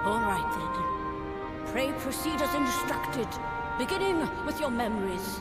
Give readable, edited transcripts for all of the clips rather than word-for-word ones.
All right, then. Pray proceed as instructed, beginning with your memories.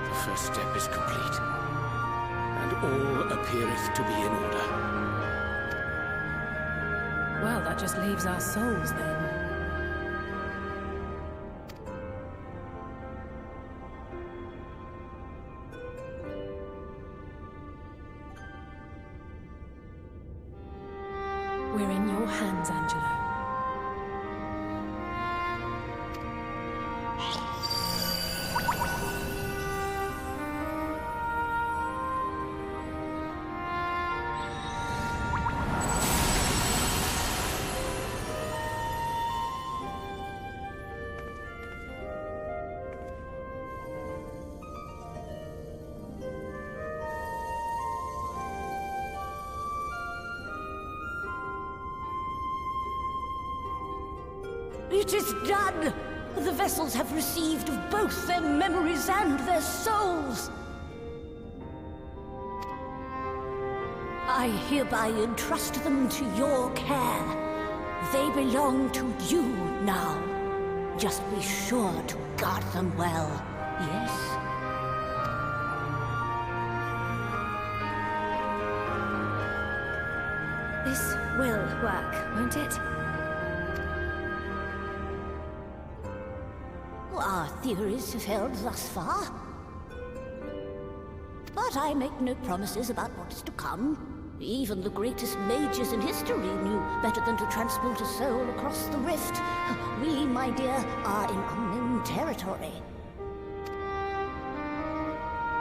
The first step is complete, and all appeareth to be in order. Well, that just leaves our souls, then. We're in your hands, Angelo. It is done! The vessels have received both their memories and their souls! I hereby entrust them to your care. They belong to you now. Just be sure to guard them well, yes? This will work, won't it? Our theories have held thus far. But I make no promises about what is to come. Even the greatest mages in history knew better than to transport a soul across the rift. We, my dear, are in unknown territory.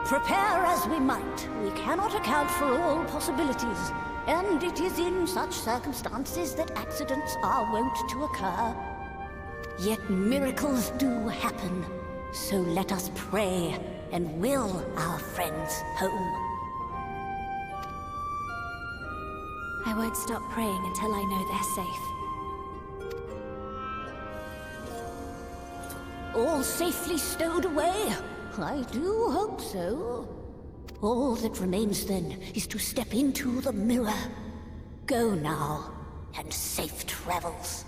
Prepare as we might, we cannot account for all possibilities. And it is in such circumstances that accidents are wont to occur. Yet miracles do happen, so let us pray and will our friends home. I won't stop praying until I know they're safe. All safely stowed away? I do hope so. All that remains then is to step into the mirror. Go now, and safe travels.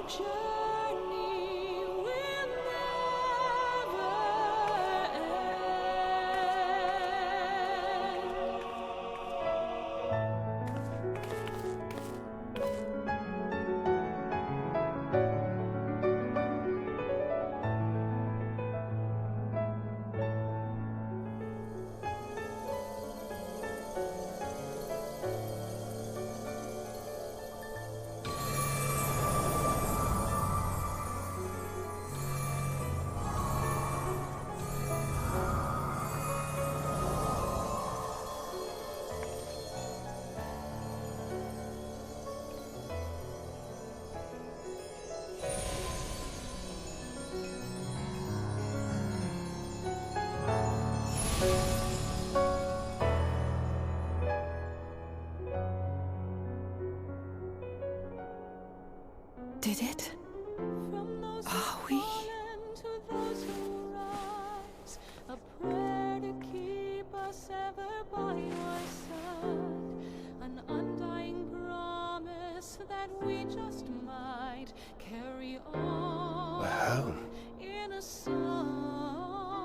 Journey will never end. Are we? A prayer to keep us ever by your side, an undying promise that we just might carry on. We're home. In a song.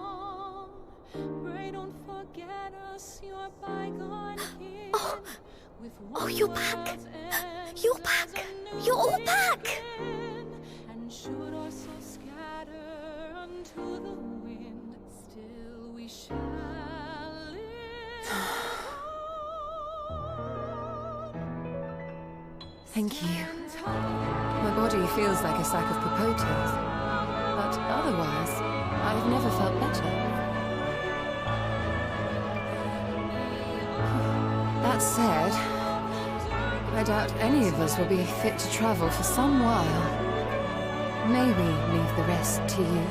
Pray don't forget us, your bygone kin. Oh, you're back! You're back! You're all back! And should our souls scatter unto the wind, still we shall live on. Thank you. My body feels like a sack of potatoes, but otherwise, I've never felt better. That said, I doubt any of us will be fit to travel for some while. Maybe leave the rest to you.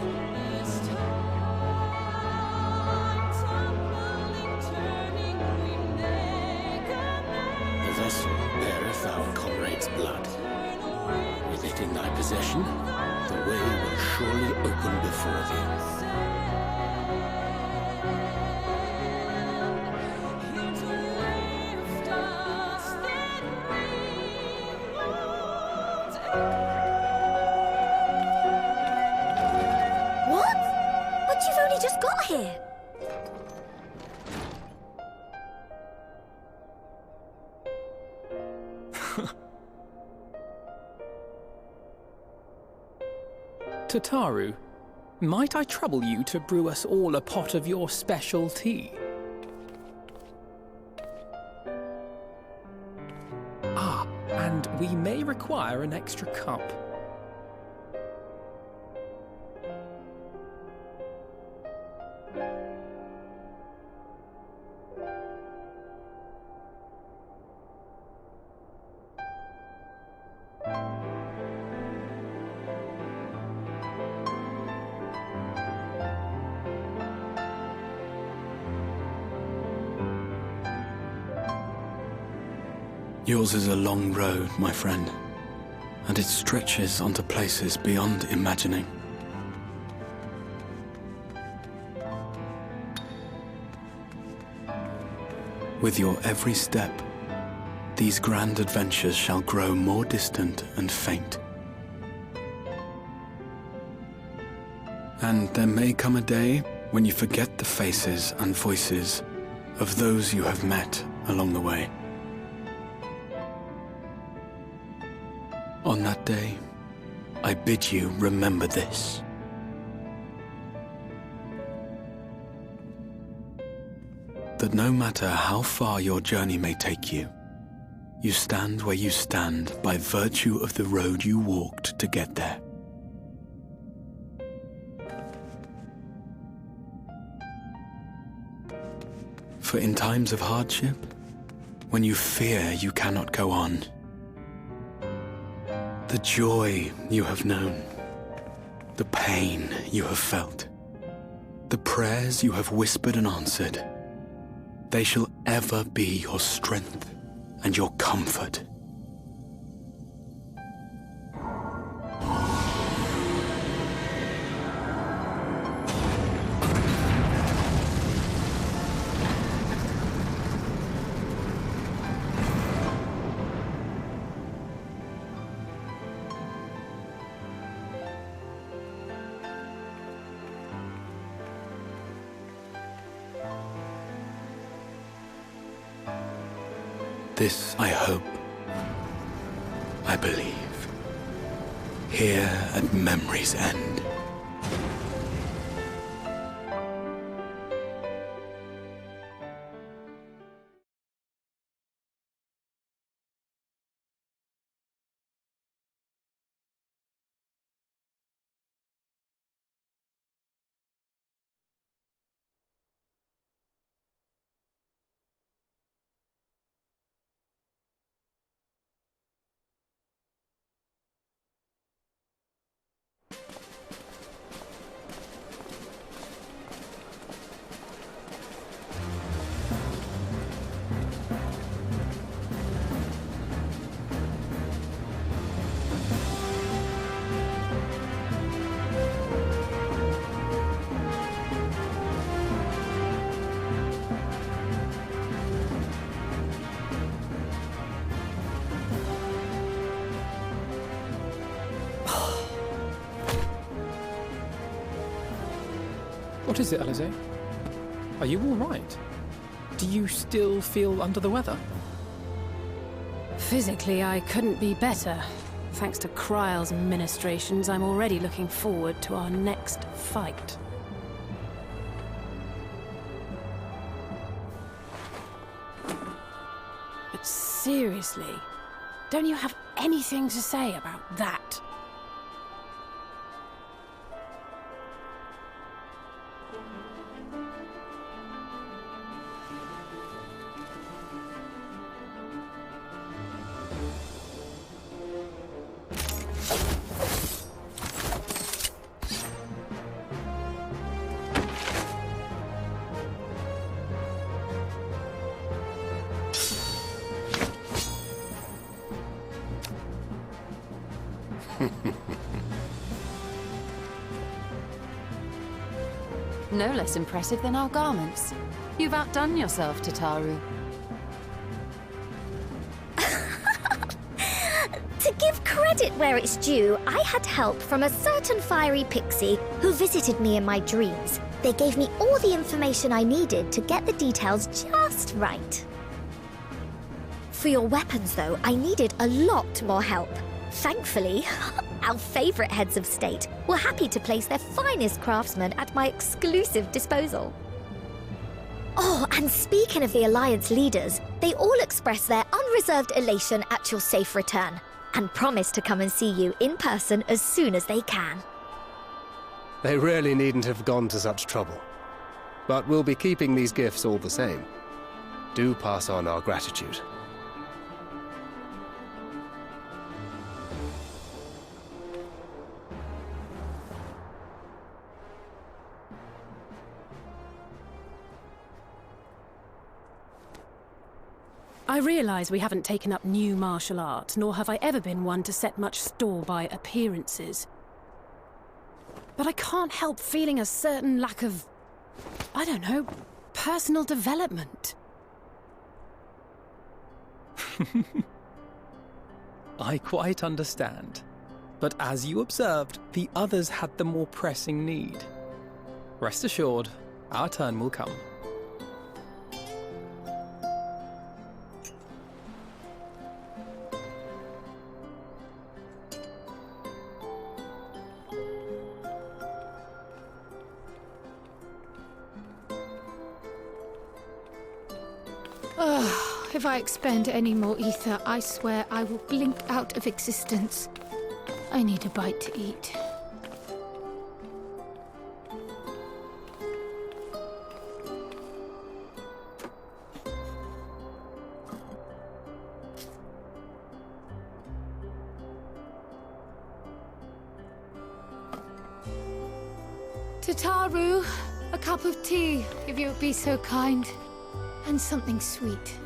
The vessel beareth our comrade's blood. With it in thy possession, the way will surely open before thee. What? But you've only just got here. Tataru, might I trouble you to brew us all a pot of your special tea? Ah, and we may require an extra cup. Yours is a long road, my friend, and it stretches onto places beyond imagining. With your every step, these grand adventures shall grow more distant and faint. And there may come a day when you forget the faces and voices of those you have met along the way. On that day, I bid you remember this. That no matter how far your journey may take you, you stand where you stand by virtue of the road you walked to get there. For in times of hardship, when you fear you cannot go on, the joy you have known, the pain you have felt, the prayers you have whispered and answered, they shall ever be your strength and your comfort. This I hope, I believe, here at memory's end. What is it, Alize? Are you all right? Do you still feel under the weather? Physically, I couldn't be better. Thanks to Kryle's ministrations, I'm already looking forward to our next fight. But seriously, don't you have anything to say about that? No less impressive than our garments. You've outdone yourself, Tataru. To give credit where it's due, I had help from a certain fiery pixie who visited me in my dreams. They gave me all the information I needed to get the details just right. For your weapons, though, I needed a lot more help. Thankfully, our favorite heads of state were happy to place their finest craftsmen at my exclusive disposal. Oh, and speaking of the Alliance leaders, they all expressed their unreserved elation at your safe return, and promised to come and see you in person as soon as they can. They really needn't have gone to such trouble. But we'll be keeping these gifts all the same. Do pass on our gratitude. I realise we haven't taken up new martial arts, nor have I ever been one to set much store by appearances. But I can't help feeling a certain lack of, I don't know, personal development. I quite understand. But as you observed, the others had the more pressing need. Rest assured, our turn will come. If I expend any more ether, I swear I will blink out of existence. I need a bite to eat. Tataru, a cup of tea, if you would be so kind. And something sweet.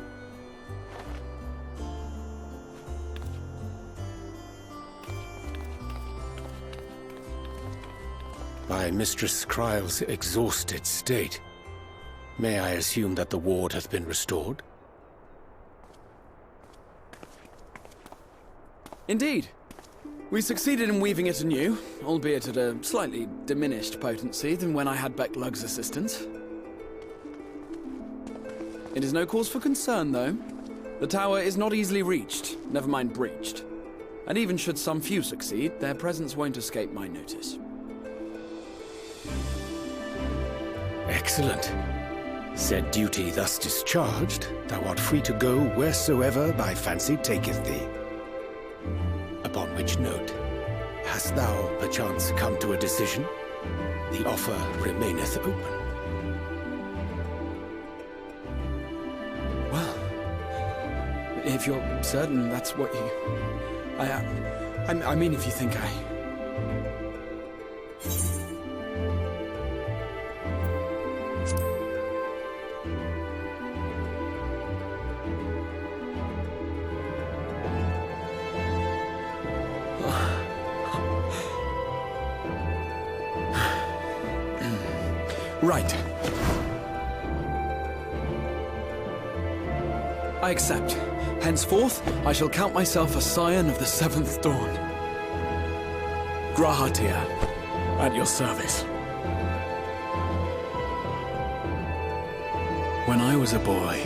By Mistress Kryle's exhausted state, may I assume that the ward hath been restored? Indeed. We succeeded in weaving it anew, albeit at a slightly diminished potency than when I had Becklug's assistance. It is no cause for concern, though. The tower is not easily reached, never mind breached. And even should some few succeed, their presence won't escape my notice. Excellent. Said duty thus discharged, thou art free to go wheresoever thy fancy taketh thee. Upon which note, hast thou perchance come to a decision? The offer remaineth open. Well, if you're certain that's what you... I mean, if you think Right. I accept. Henceforth, I shall count myself a scion of the Seventh Dawn. Grahatia, at your service. When I was a boy,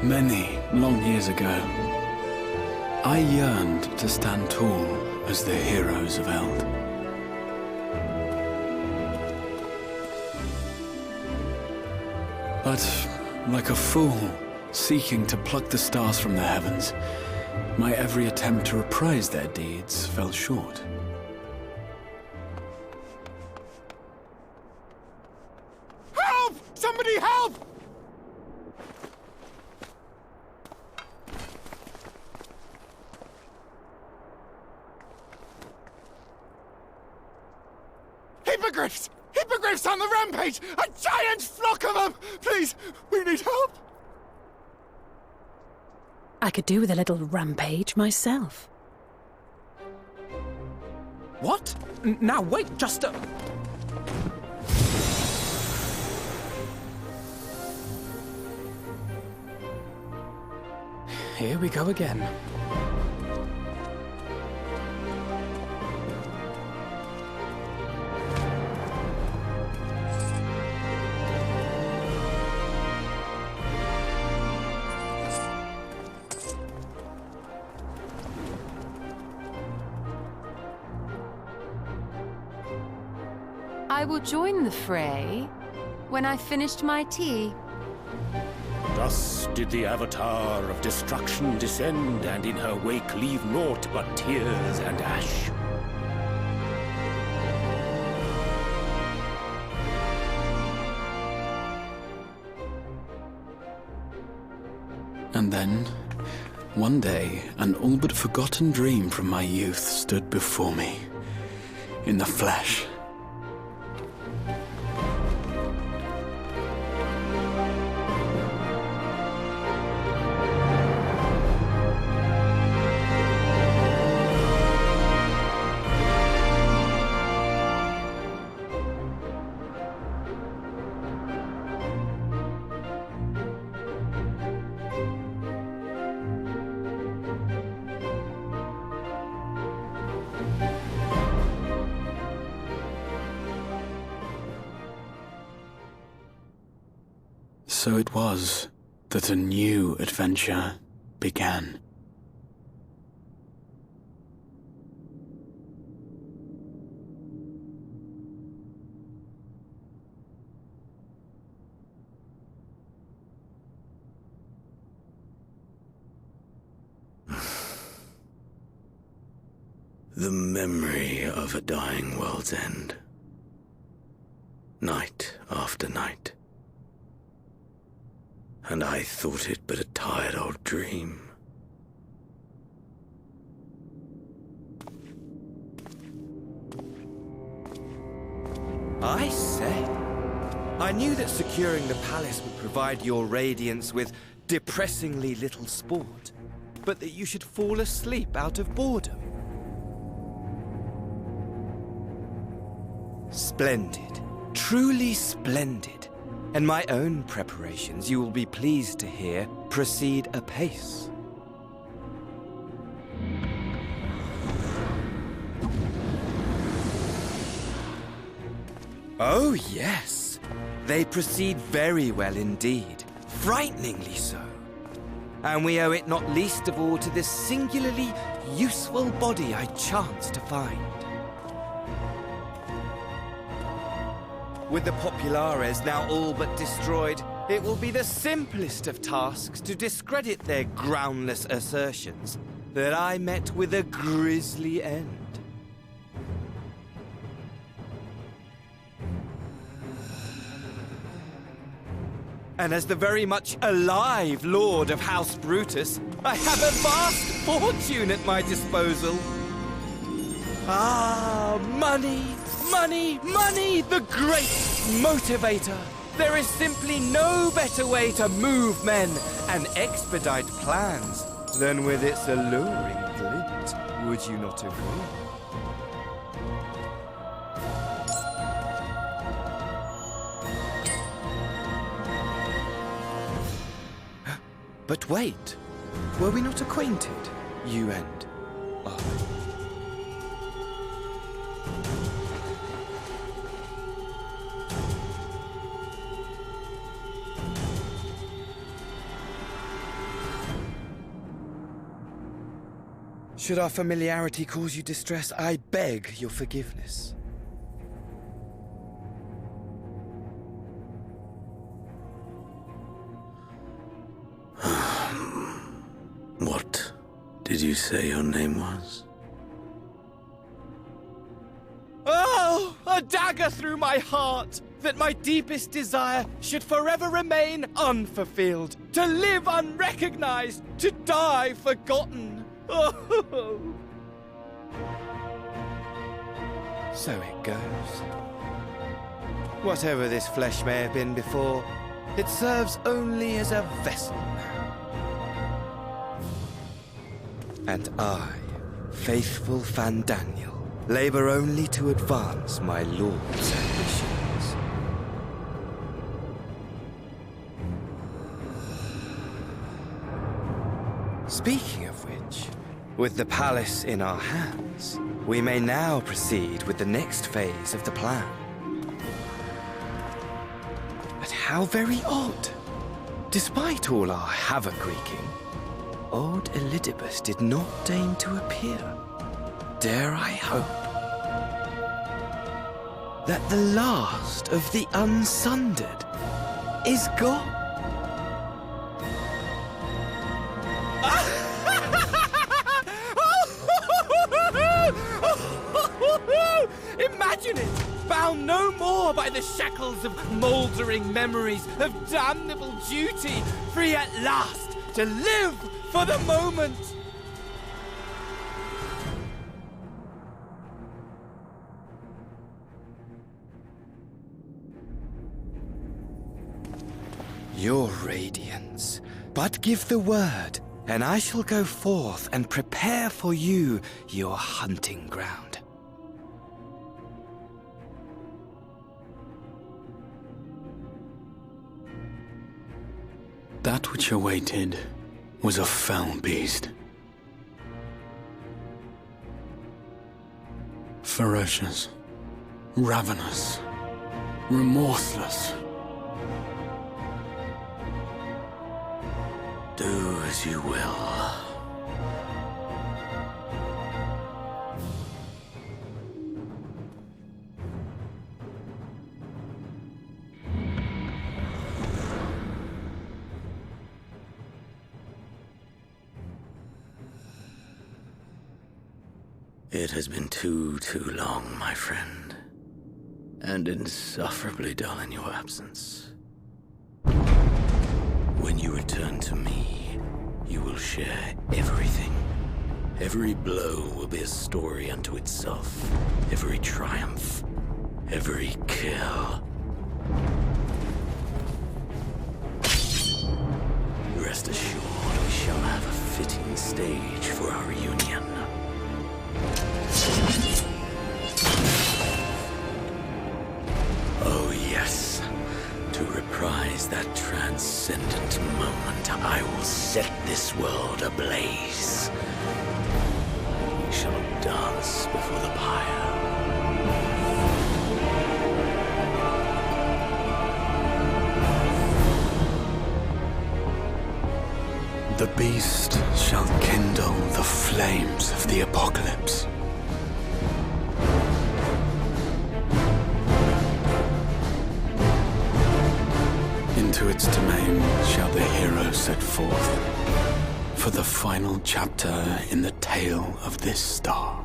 many long years ago, I yearned to stand tall as the heroes of Eld. But, like a fool, seeking to pluck the stars from the heavens, my every attempt to reprise their deeds fell short. Help! Somebody help! Hippogriffs! Hippogriffs on the rampage! A giant flock of them! Please, we need help! I could do with a little rampage myself. What? Now wait just a... Here we go again. I will join the fray when I've finished my tea. Thus did the Avatar of Destruction descend, and in her wake leave naught but tears and ash. And then, one day, an all but forgotten dream from my youth stood before me, in the flesh. So it was that a new adventure began. The memory of a dying world's end. Night after night. And I thought it but a tired old dream. I say, I knew that securing the palace would provide your radiance with depressingly little sport, but that you should fall asleep out of boredom. Splendid, truly splendid. And my own preparations, you will be pleased to hear, proceed apace. Oh, yes. They proceed very well indeed. Frighteningly so. And we owe it not least of all to this singularly useful body I chanced to find. With the populares now all but destroyed, it will be the simplest of tasks to discredit their groundless assertions that I met with a grisly end. And as the very much alive Lord of House Brutus, I have a vast fortune at my disposal. Ah, money! Money, money, the great motivator. There is simply no better way to move men and expedite plans than with its alluring glint. Would you not agree? But wait, were we not acquainted, you and I? Should our familiarity cause you distress, I beg your forgiveness. What did you say your name was? Oh, a dagger through my heart, that my deepest desire should forever remain unfulfilled, to live unrecognized, to die forgotten. Oh. So it goes. Whatever this flesh may have been before, it serves only as a vessel now. And I, faithful Fandaniel, labor only to advance my lord's ambitions. Speaking of which, with the palace in our hands, we may now proceed with the next phase of the plan. But how very odd. Despite all our havoc-wreaking, old Elidibus did not deign to appear. Dare I hope that the last of the unsundered is gone? Imagine it! Bound no more by the shackles of mouldering memories of damnable duty, free at last to live for the moment! Your radiance. But give the word, and I shall go forth and prepare for you your hunting ground. That which awaited was a fell beast. Ferocious, ravenous, remorseless. Do as you will. It has been too long, my friend, and insufferably dull in your absence. When you return to me, you will share everything. Every blow will be a story unto itself. Every triumph, every kill. Rest assured, we shall have a fitting stage for our reunion. Oh yes, to reprise that transcendent moment, I will set this world ablaze. We shall dance before the pyre. The beast shall kindle the flames of the apocalypse. Into its domain shall the hero set forth for the final chapter in the tale of this star.